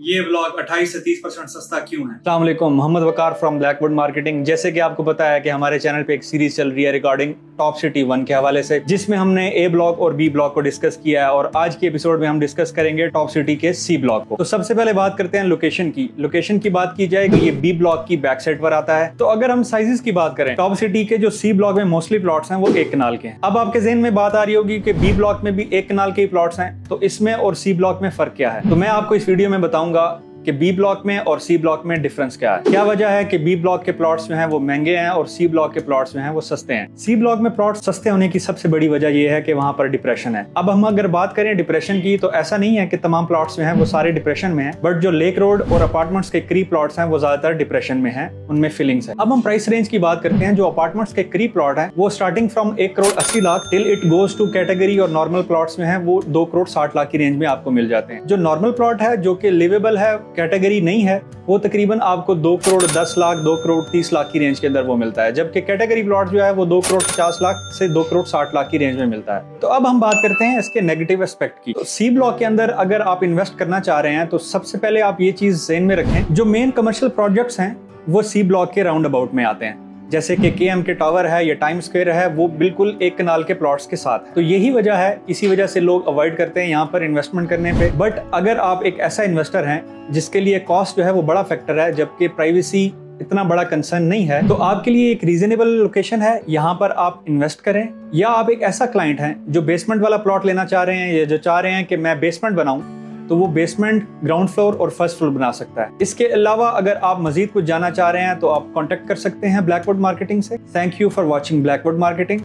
ये व्लॉग 28 से 30% सस्ता क्यों है। अस्सलाम वालेकुम, मोहम्मद वकार फ्रॉम ब्लैकवुड मार्केटिंग। जैसे कि आपको पता है कि हमारे चैनल पे एक सीरीज चल रही है रिगार्डिंग टॉप सिटी 1 के हवाले से, जिसमें हमने ए ब्लॉक और बी ब्लॉक को डिस्कस किया है और आज के एपिसोड में हम डिस्कस करेंगे टॉप सिटी के सी ब्लॉक को। तो सबसे पहले बात करते हैं लोकेशन की। लोकेशन की बात की जाए कि ये बी ब्लॉक की बैक साइड पर आता है। तो अगर हम साइजेस की बात करें, टॉप सिटी के जो सी ब्लॉक में मोस्टली प्लॉट्स हैं वो 1 कनाल के हैं। अब आपके ज़हन में बात आ रही होगी कि बी ब्लॉक में भी 1 कनाल के ही प्लॉट्स हैं, तो इसमें और सी ब्लॉक में फर्क क्या है। तो मैं आपको इस वीडियो में बताऊंगा कि बी ब्लॉक में और सी ब्लॉक में डिफरेंस क्या है, क्या वजह है कि बी ब्लॉक के प्लॉट्स जो हैं वो महंगे हैं और सी ब्लॉक के प्लॉट्स जो हैं वो सस्ते हैं। सी ब्लॉक में प्लॉट सस्ते होने की सबसे बड़ी वजह यह है कि वहां पर डिप्रेशन है। अब हम अगर बात करें डिप्रेशन की, तो ऐसा नहीं है कि तमाम प्लॉट्स जो हैं वो सारे डिप्रेशन में हैं, बट जो लेक रोड और अपार्टमेंट्स के करीब प्लॉट्स हैं वो ज्यादातर डिप्रेशन में हैं, उनमें फीलिंग्स है। अब हम प्राइस रेंज की बात करते हैं। जो अपार्टमेंट्स के करीब प्लॉट है वो starting from 1 crore 80 lakh till it goes to category, और नॉर्मल प्लॉट्स में है वो 2 करोड़ 60 लाख की रेंज में आपको मिल जाते हैं। जो नॉर्मल प्लॉट है जो कि लिवेबल है, कैटेगरी नहीं है, वो तकरीबन आपको 2 करोड़ 10 लाख 2 करोड़ 30 लाख की रेंज के अंदर वो मिलता है, जबकि कैटेगरी प्लॉट जो है वो 2 करोड़ 50 लाख से 2 करोड़ 60 लाख की रेंज में मिलता है। तो अब हम बात करते हैं इसके नेगेटिव एस्पेक्ट की। तो सी ब्लॉक के अंदर अगर आप इन्वेस्ट करना चाह रहे हैं तो सबसे पहले आप ये चीज ज़हन में रखें, जो मेन कमर्शियल प्रोजेक्ट्स हैं वो सी ब्लॉक के राउंड अबाउट में आते हैं, जैसे कि केएम के टावर है या टाइम स्क्वायर है, वो बिल्कुल 1 कनाल के प्लॉट्स के साथ। तो यही वजह है, इसी वजह से लोग अवॉइड करते हैं यहाँ पर इन्वेस्टमेंट करने पे। बट अगर आप एक ऐसा इन्वेस्टर हैं जिसके लिए कॉस्ट जो है वो बड़ा फैक्टर है, जबकि प्राइवेसी इतना बड़ा कंसर्न नहीं है, तो आपके लिए एक रीजनेबल लोकेशन है, यहाँ पर आप इन्वेस्ट करें। या आप एक ऐसा क्लाइंट हैं जो बेसमेंट वाला प्लॉट लेना चाह रहे हैं, या जो चाह रहे हैं कि मैं बेसमेंट बनाऊं, तो वो बेसमेंट, ग्राउंड फ्लोर और फर्स्ट फ्लोर बना सकता है। इसके अलावा अगर आप मजीद कुछ जानना चाह रहे हैं तो आप कांटेक्ट कर सकते हैं ब्लैकवुड मार्केटिंग से। Thank you for watching Blackwood marketing.